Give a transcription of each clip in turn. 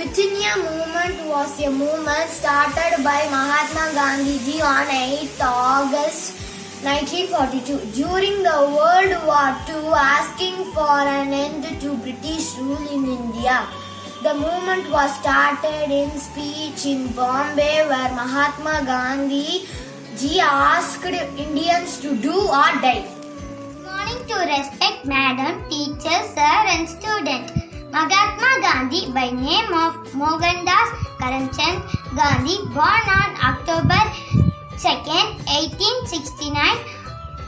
Quit India movement was a movement started by Mahatma Gandhi ji on 8th August 1942 during the World War II, asking for an end to British rule in India. The movement was started in speech in Bombay, where Mahatma Gandhi ji asked Indians to do or die. Morning to respect Madam, Teacher, Sir and Student. Mahatma Gandhi, by name of Mohandas Karamchand Gandhi, born on October 2nd, 1869,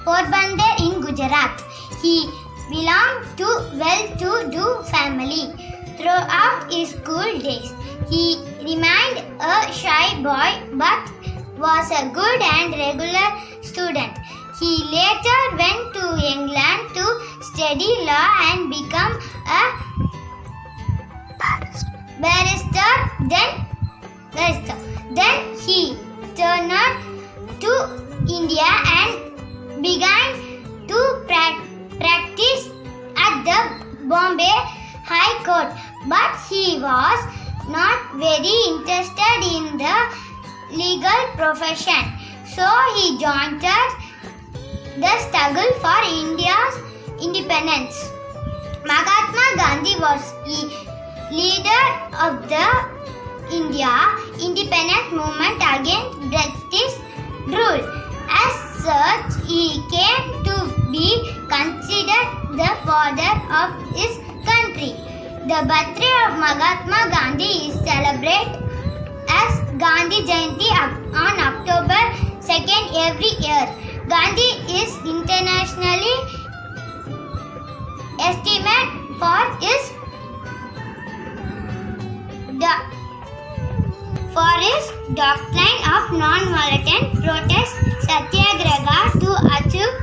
Porbandar in Gujarat. He belonged to well-to-do family. Throughout his school days, he remained a shy boy but was a good and regular student. He later went to England to study law and become a barrister. Then he returned to India and began to practice at the Bombay High Court. But he was not very interested in the legal profession, so he joined the struggle for India's independence. Mahatma Gandhi was leader of the India independence movement against British rule. As such, he came to be considered the father of his country. The birthday of Mahatma Gandhi is celebrated as Gandhi Jayanti on October 2nd every year. Gandhi is internationally estimated for his doctrine of non-violent protest satyagraha to achieve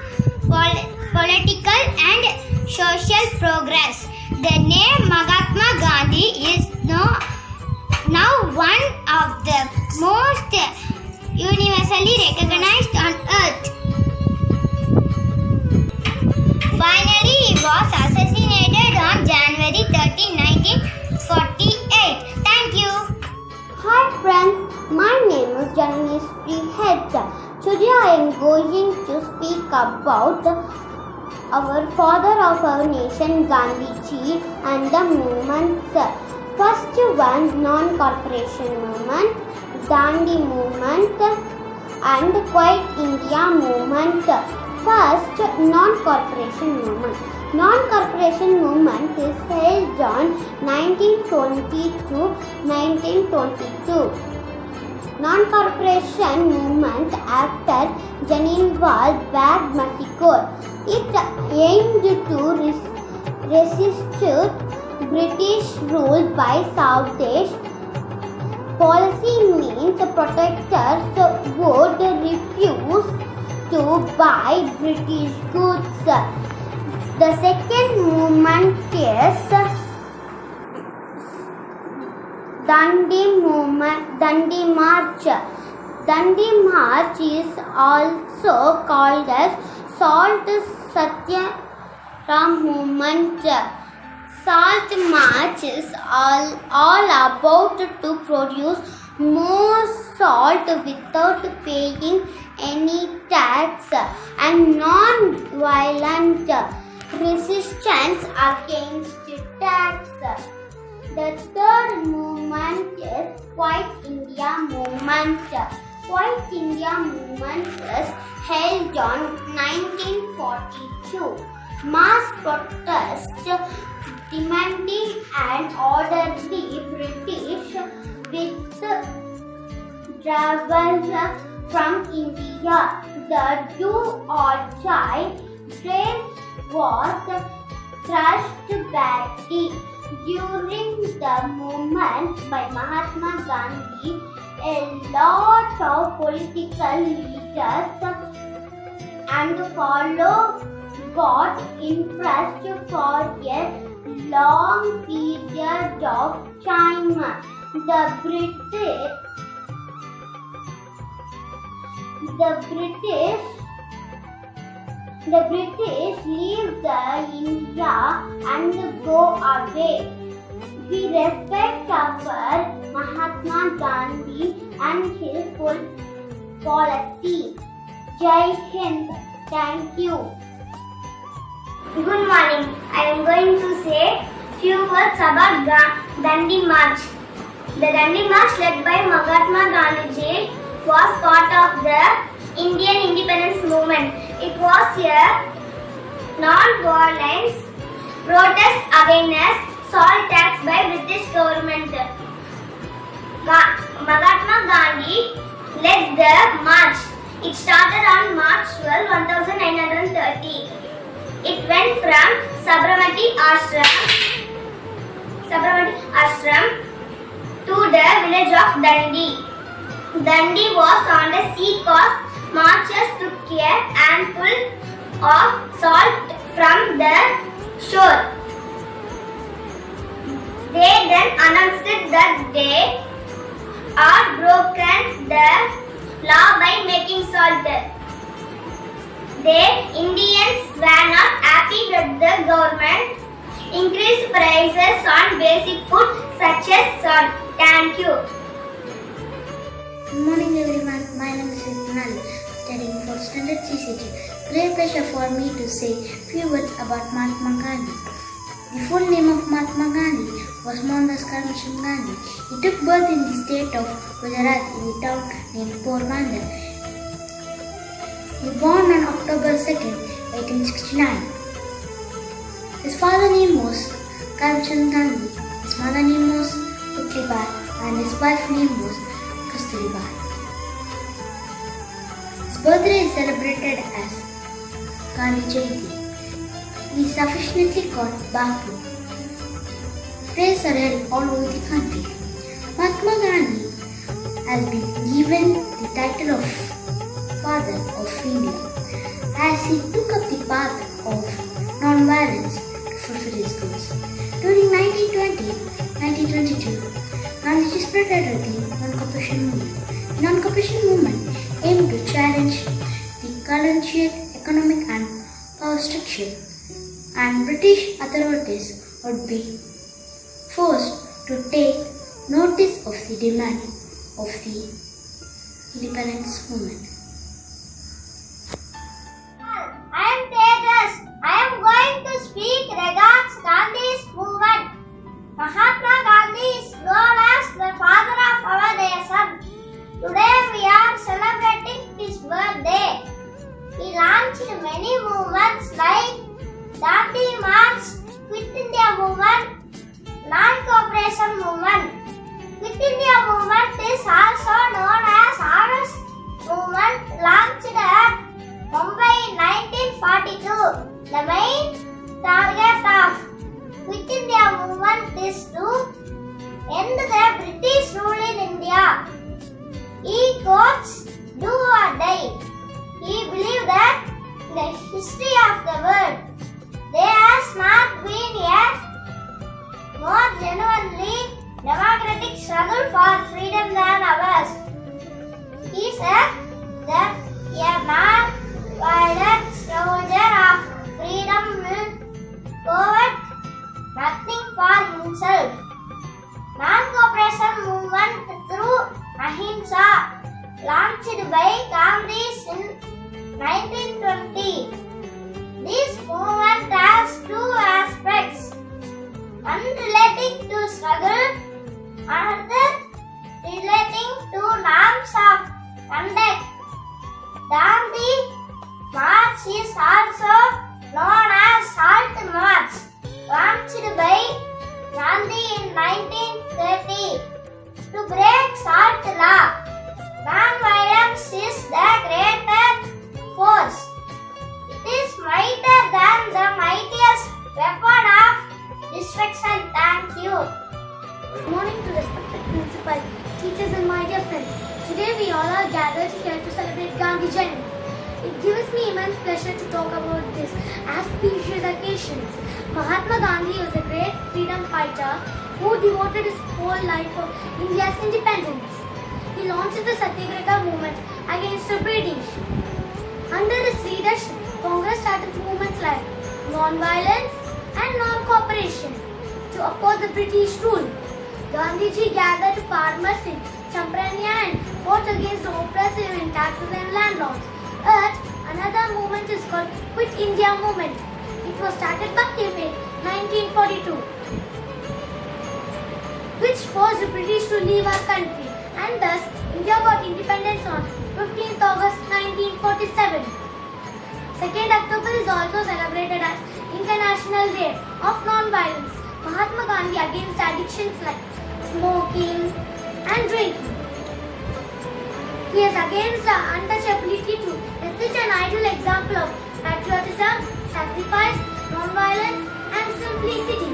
political and social progress. The name Mahatma Gandhi is now one of the most universally recognized on earth. Finally, he was assassinated on January 13, 1948. Thank you. Hi friends, my name is Janani Hedja. Today I am going to speak about our father of our nation, Gandhiji, and the movements. First one, non-corporation movement, Dandi movement, and Quiet India movement. First, non-corporation movement. Non-corporation movement is held on 1920 to 1922. Non-corporation movement after Jallianwala Bagh massacre. It aimed to resist British rule by Swadesh policy means protesters would refuse to buy British goods. The second movement is Dandi March. Dandi March is also called as Salt Satyagraha movement. Salt March is all about to produce more salt without paying any tax and non-violent resistance against tax. The third movement is Quiet India movement. Quiet India movement is held on 1942. Mass protests demanding an orderly British withdrawal from India. The do or die trade was crushed badly. During the movement by Mahatma Gandhi, a lot of political leaders and followers got impressed for a long period of time. The British leave the India and go away. We respect our Mahatma Gandhi and his full policy. Jai Hind. Thank you. Good morning. I am going to say few words about Dandi March. The Dandi March led by Mahatma Gandhi was part of the Indian independence movement. It was a non-violent protest against salt tax by British government. Mahatma Gandhi led the march. It started on March 12, 1930. It went from Sabarmati Ashram to the village of Dandi. Dandi was on the sea coast. Marchers took a handful of salt from the shore. They then announced that they had broken the law by making salt. The Indians were not happy that the government increased prices on basic food such as salt. Thank you. Good morning everyone, my name is Rinali, studying 4th standard CCG. Great pleasure for me to say few words about Mahatma Gandhi. The full name of Mahatma Gandhi was Mohandas Karamchand Gandhi. He took birth in the state of Gujarat in the town named Porbandar. He was born on October 2nd, 1869. His father name was Karamchand Gandhi, his mother name was Putlibai, and his wife name was Kasturibai. His birthday is celebrated as Gandhi Jayanti. He is affectionately called Bapu. Prayers are held all over the country. Mahatma Gandhi has been given the title of Father of India as he took up the path of non-violence to fulfill his goals. During 1920-1922, Gandhi spread the non-cooperation movement. The non-cooperation movement aimed to challenge the colonial economic and power structure, and British authorities would be forced to take notice of the demand of the independence movement. I am Tejas. I am going to speak regards Gandhi's movement. Mahatma Gandhi is known as the father of our nation. Today we are celebrating his birthday. He launched many movements like Dandi March, Quit India movement, Non-Cooperation movement. Quit India movement is also known as August movement, launched at Mumbai in 1942. The main target of Quit India movement is to end the British rule in India. He quotes, "Do or die." He believed that in the history of the world, there has not been a more genuinely democratic struggle for freedom than ours. He said that a non-violent soldier of freedom will covet nothing for himself. Non-cooperation movement through Ahimsa, launched by Gandhi in 1920. This movement has two aspects: one relating to struggle, another relating to norms of conduct. Gandhi March is also known as Salt March, launched by Gandhi in 1930 to break salt law. Non-violence is the greater force. It is mightier than the mightiest weapon of destruction. Thank you. Good morning to respected principal, teachers and my dear friends. Today we all are gathered here to celebrate Gandhi Jayanti. It gives me immense pleasure to talk about this auspicious occasions. Mahatma Gandhi was a great freedom fighter who devoted his whole life for India's independence. He launched the Satyagraha movement against the British. Under his leadership, Congress started movements like non-violence and non-cooperation. to oppose the British rule. Gandhiji gathered farmers in Champaranya and fought against the oppressive in taxes and land laws. But another movement is called Quit India movement. It was started by him in 1942, which forced the British to leave our country, and thus India got independence on 15th August 1947. 2nd October is also celebrated as International Day of Non-Violence. Mahatma Gandhi against addictions like smoking and drinking. He is against the untouchability to set an ideal example of patriotism, sacrifice, non-violence and simplicity.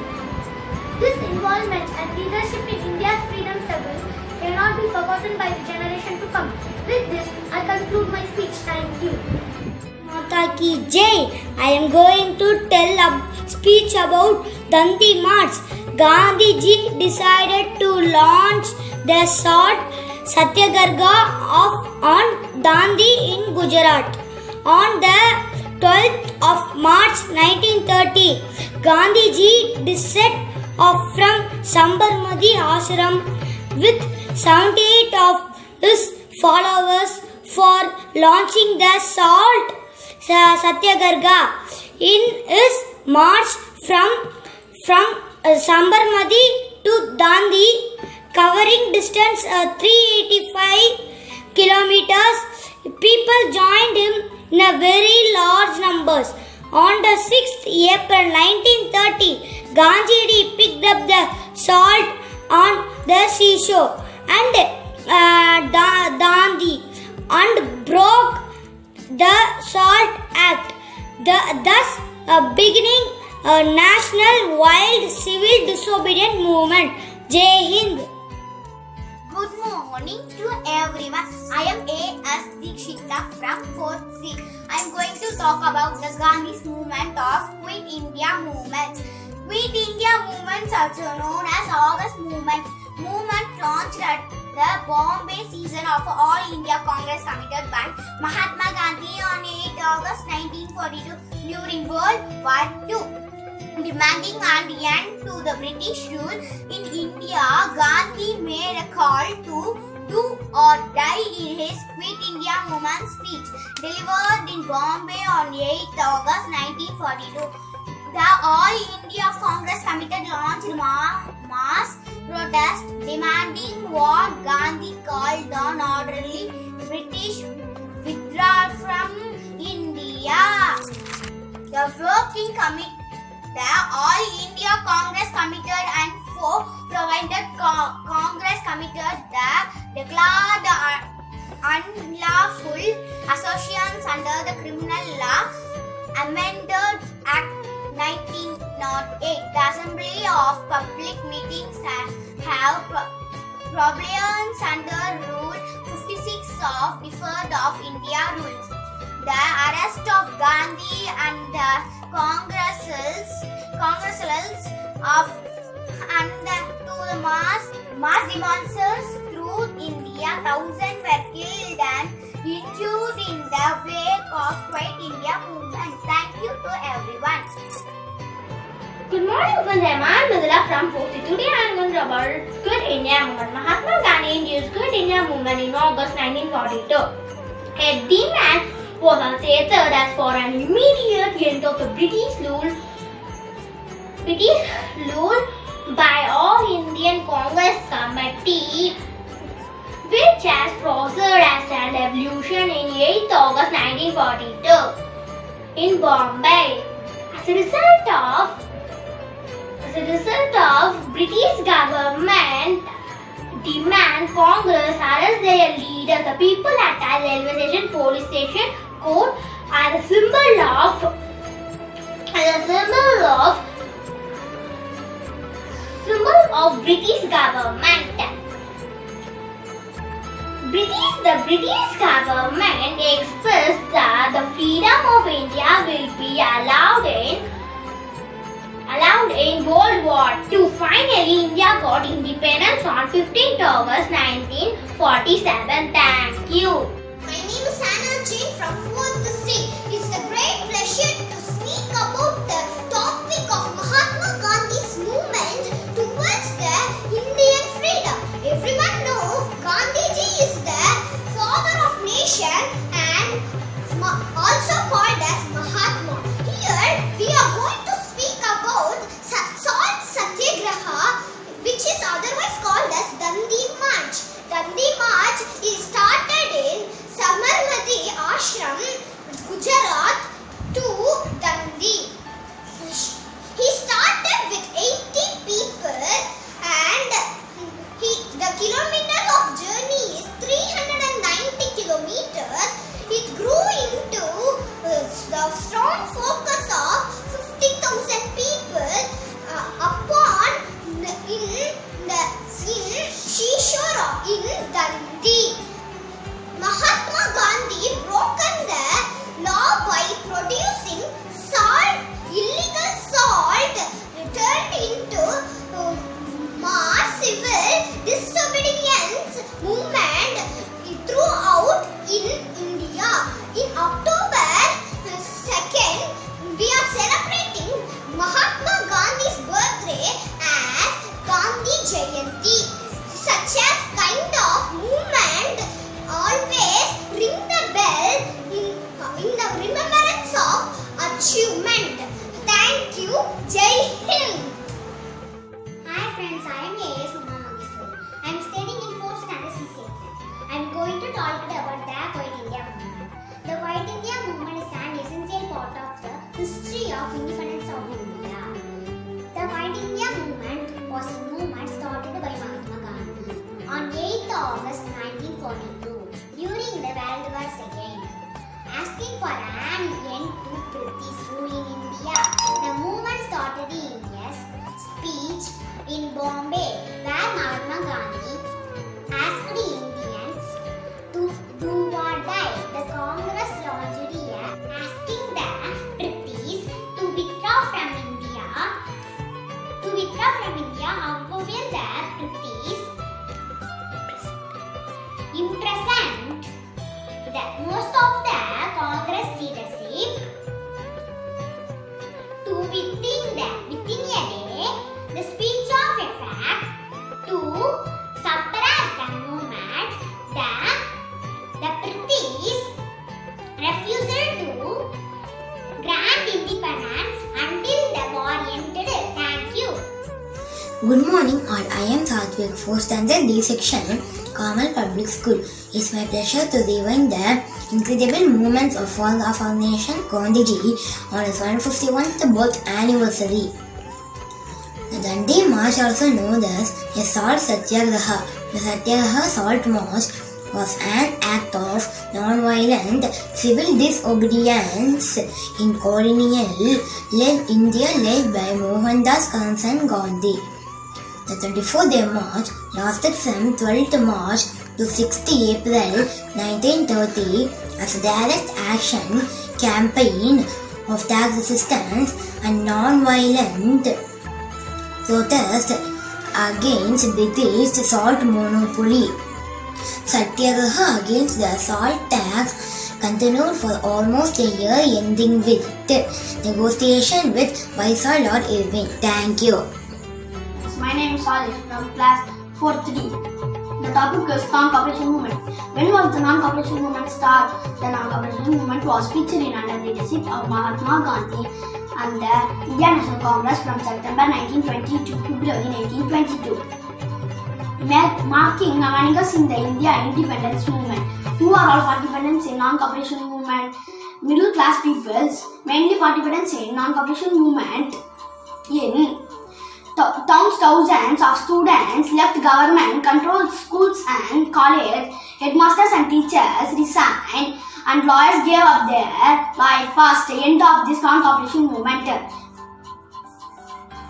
This involvement and leadership in India's freedom struggle cannot be forgotten by the generation to come. With this, I conclude my speech. Thank you. Mata ki Jai. I am going to tell a speech about Dandi March. Gandhiji decided to launch the salt Satyagraha on Dandi in Gujarat. On the 12th of March 1930, Gandhiji set off from Sabarmati Ashram with 78 of his followers for launching the salt Satyagraha. In his march from Sabarmati to Dandi, covering distance 385 kilometers, people joined him in a very large numbers. On the 6th April 1930, Gandhiji picked up the salt on the seashore and Dandi and broke the Salt Act, thus beginning a national wild civil disobedient movement. Jai Hind. Good morning to everyone. I am A.S. Dikshita from 4th C. I am going to talk about the Gandhi's movement of Quit India movement. Quit India movement, also known as August movement, launched at the Bombay season of All India Congress committed by Mahatma Gandhi on 8 August 1942 during World War II. Demanding an end to the British rule in India, Gandhi made a call to do or die in his Quit India movement speech delivered in Bombay on 8 August 1942. The All India Congress Committee launched mass protest demanding what Gandhi called an orderly British withdrawal from India. The Working Committee, the All India Congress Committee and four provided Congress Committee that declared unlawful associations under the Criminal Law Amended Act 1908. The Assembly of Public Meetings have provisions under Rule 56 of Deferred of India Rules. The arrest of Gandhi and the Congressals of and to the mass demonstrators through India, thousands were killed and injured in the wake of Quit India movement. Thank you to everyone. Good morning, friends. I'm Madhura from 4th. Today I am going to talk about Quit India movement. Mahatma Gandhi introduced Quit India movement in August 1942. A demand was stated as for an immediate end of the British rule by All Indian Congress Committee, which has proceeded as an revolution in 8th August 1942 in Bombay. As a result of British government demand, Congress arrest their leaders. The people attack the railway station, police station, court, and the symbol of British government. The British government expressed that the freedom of India will be allowed in World War II. Finally, India got independence on 15th August 1947. Thank you. My name is Hannah Jane from 4th C. It's a great pleasure to speak about the topic of Mahatma Gandhi's movement in Dundee. Mahatma Gandhi broken the law by producing salt, illegal salt, returned into mass civil disobedience movement throughout in India. In October 2nd, we are celebrating Mahatma Gandhi's birthday as Gandhi Jayanti. Such a kind of movement always ring the bell in the remembrance of achievement. Thank you. Jai Hind. Hi friends, I am A.S. Uma Mageshwari. I am studying in 4th standard C section. I am going to talk today about the Quiet India movement. The Quiet India movement is an essential part of the history of independence of India. The Quiet India movement was a movement started by Mahatma Gandhi on 8th August 1942 during the World War II, asking for an end to British rule in India. The movement started in a speech in Bombay, where Mahatma Gandhi asked Indians to do or die. The Congress launched asking the British to withdraw from India. However, the British imprisoned most of the Congress leadership. Within a day, the speech of effect to suppress the movement. The British refused to grant independence until the war ended. Thank you. Good morning all. I am Satvik, 4th standard D section, Carmel Public School. It's my pleasure to rewind the incredible movements of our nation, Gandhiji, on his 151st birth anniversary. The Dundee March, also known as a salt satyagraha. The satyagraha salt march was an act of non-violent civil disobedience in colonial India led by Mohandas Karamchand Gandhi. The 24-day march lasted from 12th March to 6th April 1930 as a direct action campaign of tax resistance and non-violent protest against British salt monopoly. Satyagraha against the salt tax continued for almost a year, ending with negotiation with Viceroy Lord Irving. Thank you. My name is Salih from class 4-3. The topic is non-cooperation movement. When was the non-cooperation movement start? The non-cooperation movement was featured in under leadership of Mahatma Gandhi and the Indian National Congress from September 1920 to February 1922. Marking among in the India independence movement. Who are all participants in non-cooperation movement? Middle class peoples, mainly participants in non-cooperation movement in towns. Thousands of students left government-controlled schools and college. Headmasters and teachers resigned, and lawyers gave up their life past the end of this non-cooperation movement.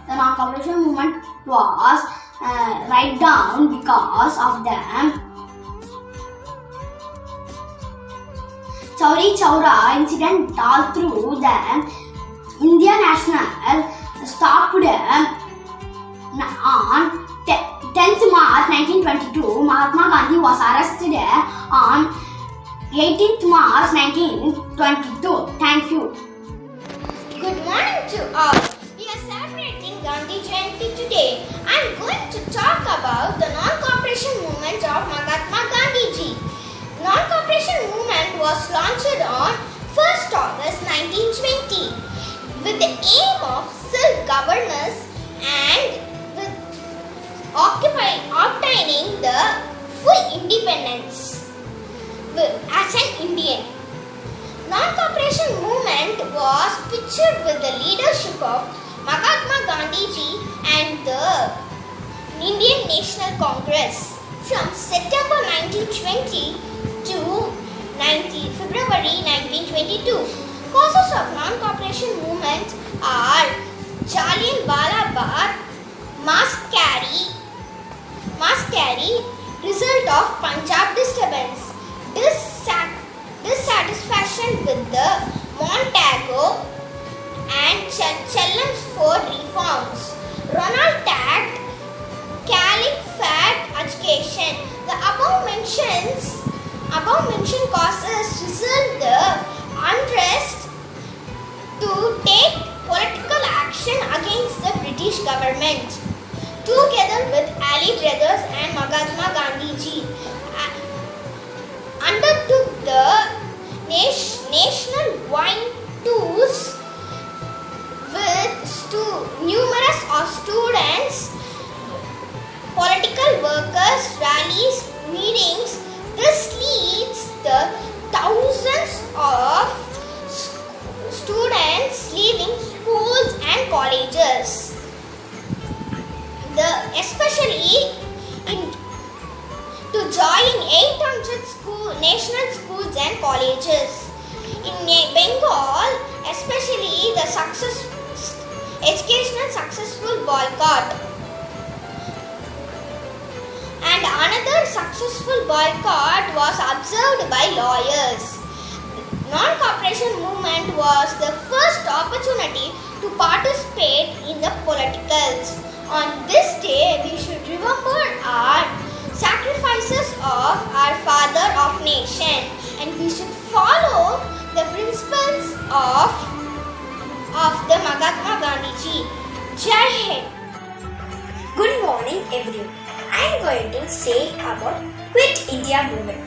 The non-cooperation movement was right down because of the Chauri Chaura incident. All through the Indian National stopped on 10th March 1922. Mahatma Gandhi was arrested on 18th March 1922. Thank you. Good morning to all. We are celebrating Gandhi Jayanti today. I am going to talk about the non-cooperation movement of Mahatma Gandhiji. Non-cooperation movement was launched on 1st August 1920 with the aim of self-governance and obtaining the full independence as an Indian. Non-cooperation movement was pictured with the leadership of Mahatma Gandhiji and the Indian National Congress from September 1920 to February 1922. Causes of non-cooperation movement are Jallianwala Bagh mass carry, Result of Punjab disturbance. Dissatisfaction with the Montagu and Chelmsford reforms. Ronald tagged Caliphate education. The above mentioned causes result the unrest to take political action against the British government. Together with Ali brothers and Mahatma Gandhi ji, undertook the national wine tours with numerous of students, political workers, rallies, meetings. This leads the thousands of students leaving schools and colleges. Especially to join 800 national schools and colleges. In Bengal, especially the educational successful boycott. And another successful boycott was observed by lawyers. Non-cooperation movement was the first opportunity to participate in the politicals. On this day, we should remember our sacrifices of our father of nation, and we should follow the principles of the Mahatma Gandhi ji. Jai Hind. Good morning everyone. I am going to say about Quit India Movement.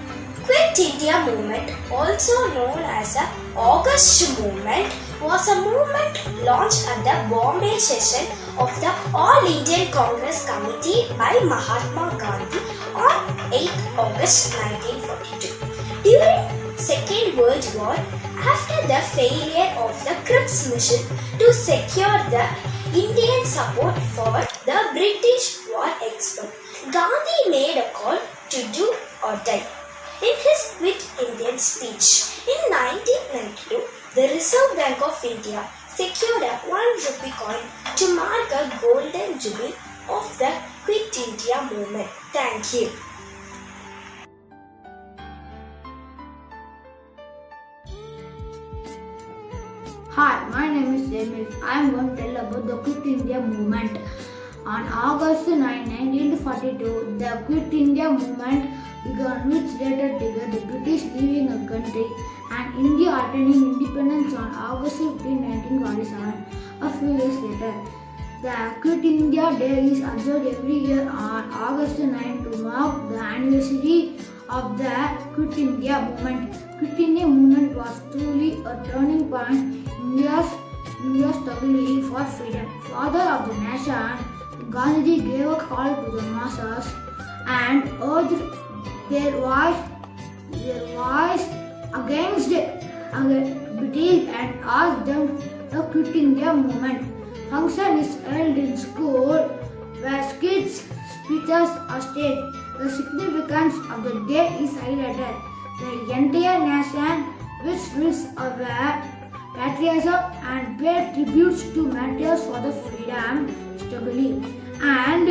Quit India Movement, also known as the August Movement, was a movement launched at the Bombay session of the All Indian Congress Committee by Mahatma Gandhi on 8th August 1942. During Second World War, after the failure of the Cripps mission to secure the Indian support for the British war export, Gandhi made a call to do or die. In his Quit Indian speech in 1992, the Reserve Bank of India secured a 1 rupee coin to mark a golden jubilee of the Quit India movement. Thank you. Hi, my name is James. I am going to tell about the Quit India movement. On August 9, 1942, the Quit India movement began, which later triggered the British leaving the country and India attaining independence on August 15, 1947. A few years later, the Quit India Day is observed every year on August 9 to mark the anniversary of the Quit India movement. Quit India movement was truly a turning point in India's struggle for freedom. Father of the nation, Gandhi gave a call to the masses and urged their voice against British and asked them to quit India movement. Function is held in school where kids' speeches are staged. The significance of the day is highlighted. The entire nation, which feels aware, patriotism and paid tributes to martyrs for the freedom struggle and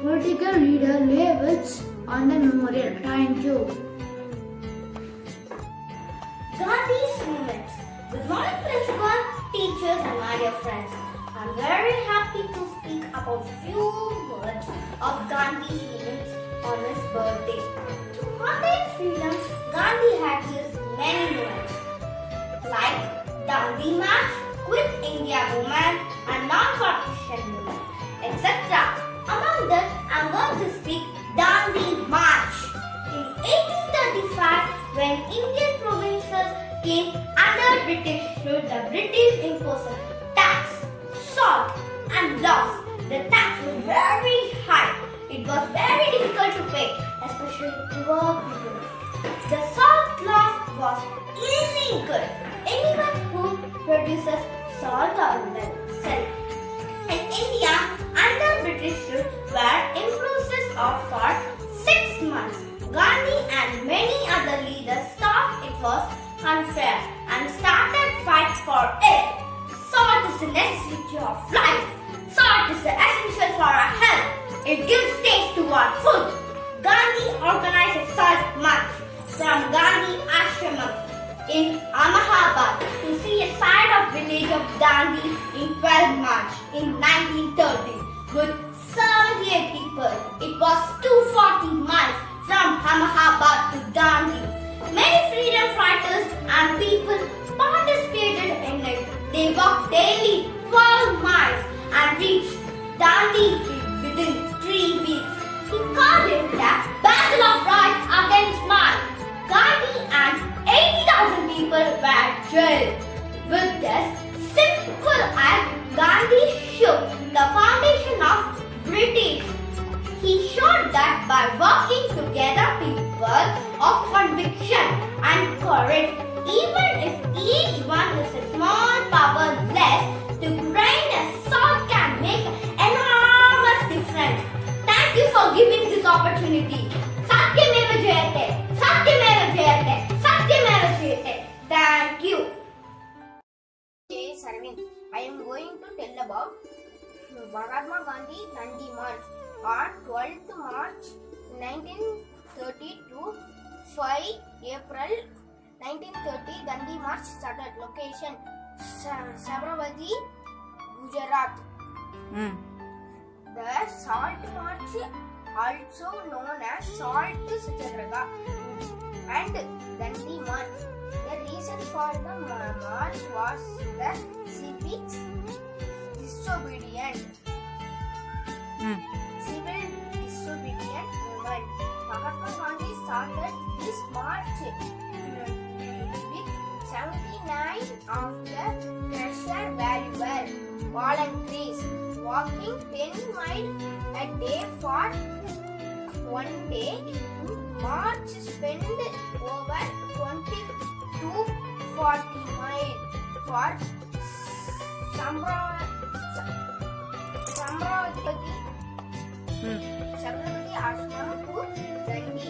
political leader labels on the memorial. Thank you. Gandhi's movements. Good morning, principal, teachers, and my dear friends. I'm very happy to speak about few words of Gandhi's movements on his birthday. To attain freedom, Gandhi had used many movements like Dandi March, Quit India movement, and non-partition movement, etc. Among them, I'm going to speak Dandi March. In 1835, when Indian provinces came under British rule, the British imposed tax, salt, and laws. The tax was very high. It was very difficult to pay, especially poor people. The salt laws was illegal. Anyone who produces salt or will sell. In India, under British rule, were imprisoned for 6 months. Gandhi and many other leaders thought it was unfair and started fights for it. Salt is the necessity of life. Salt is essential for our health. It gives taste to our food. Gandhi in Allahabad to see a side of village of Dandi in 12 March in 1930 with 78 people. It was 240 miles from Allahabad to Dandi. Many freedom fighters and people participated in it. They walked daily 12 miles and reached Dandi within 3 weeks. He called it the Battle of Right against Might. Gandhi and 80,000 people were jailed. With this simple act, Gandhi shook the foundation of British. He showed that by working together, people of conviction and courage, even if each one is a small power less, to grain a salt can make enormous difference. Thank you for giving this opportunity. Satyameva Jayate, Satyameva Jayate, Satyameva Jayate. Thank you. J. Sarvind. I am going to tell about Mahatma Gandhi Dandi March on 12th March 1930 to 5 April 1930. Dandi March started. Location Sabravati, Gujarat. The Salt March, also known as Salt Satyagraha, and Dandi March. The reason for the march was the civic disobedient. Civil disobedient movement. Mahatma Gandhi started this march with 79 of the treasure valuable volunteers walking 10 miles a day for 1 day. March spent over 20 to 40 miles for Sabravati Ashram to Dandi.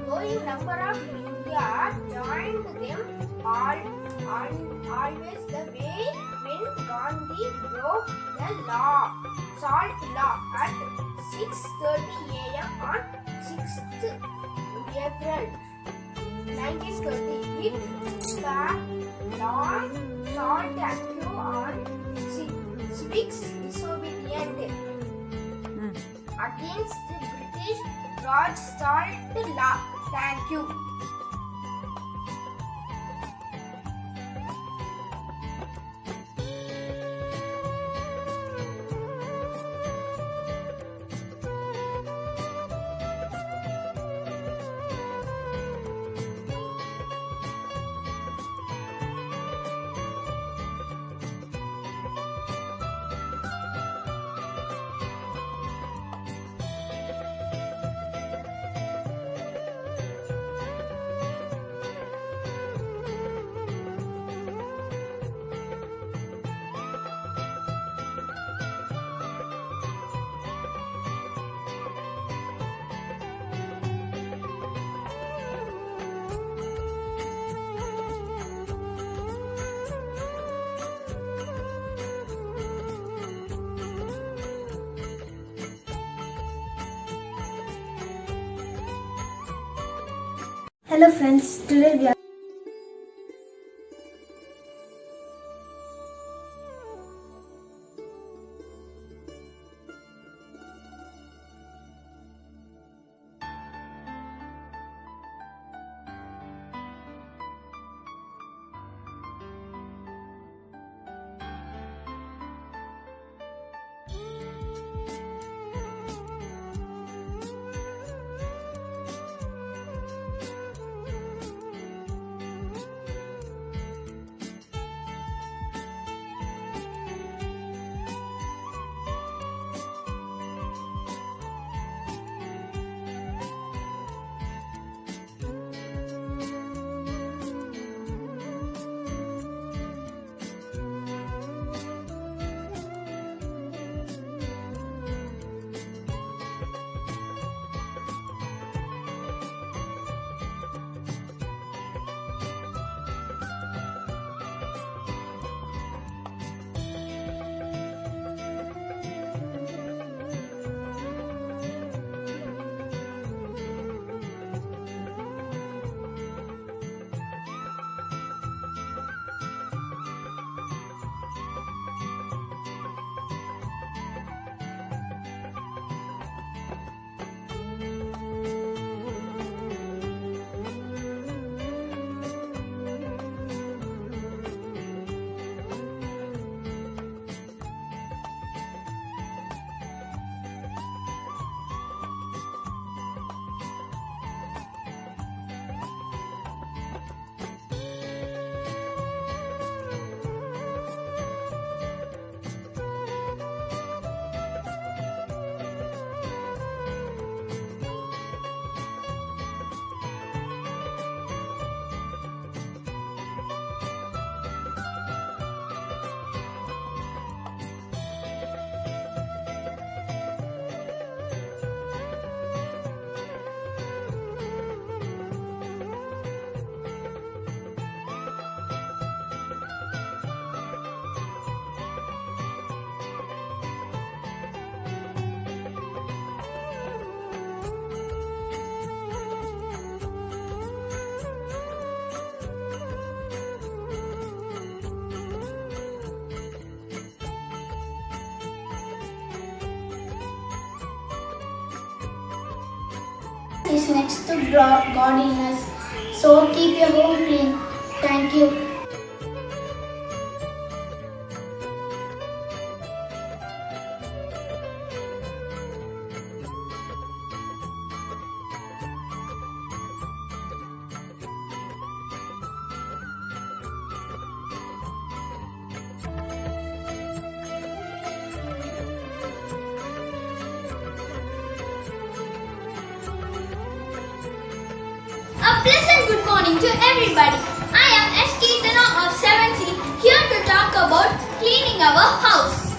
Growing number of India joined them always the way when Gandhi broke the law, salt law at 6:30 a.m. on 6th April 1930. It long salt accused on civic disobedient against the British Raj salt law. Thank you. Hello friends, today we are next to godliness. So keep your home clean. Thank you. A pleasant good morning to everybody. I am S. Keetana of 7C here to talk about cleaning our house.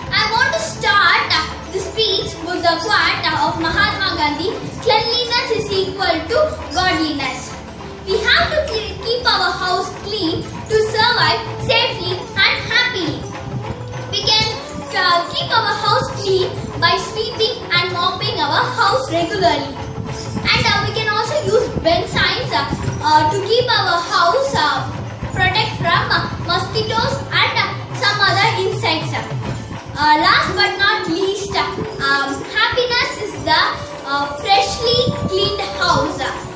I want to start the speech with the quote of Mahatma Gandhi, cleanliness is equal to godliness. We have to keep our house clean to survive safely and happily. We can keep our house clean by sweeping and mopping our house regularly. And we can also use benzines to keep our house protect from mosquitoes and some other insects. Last but not least, happiness is the freshly cleaned house.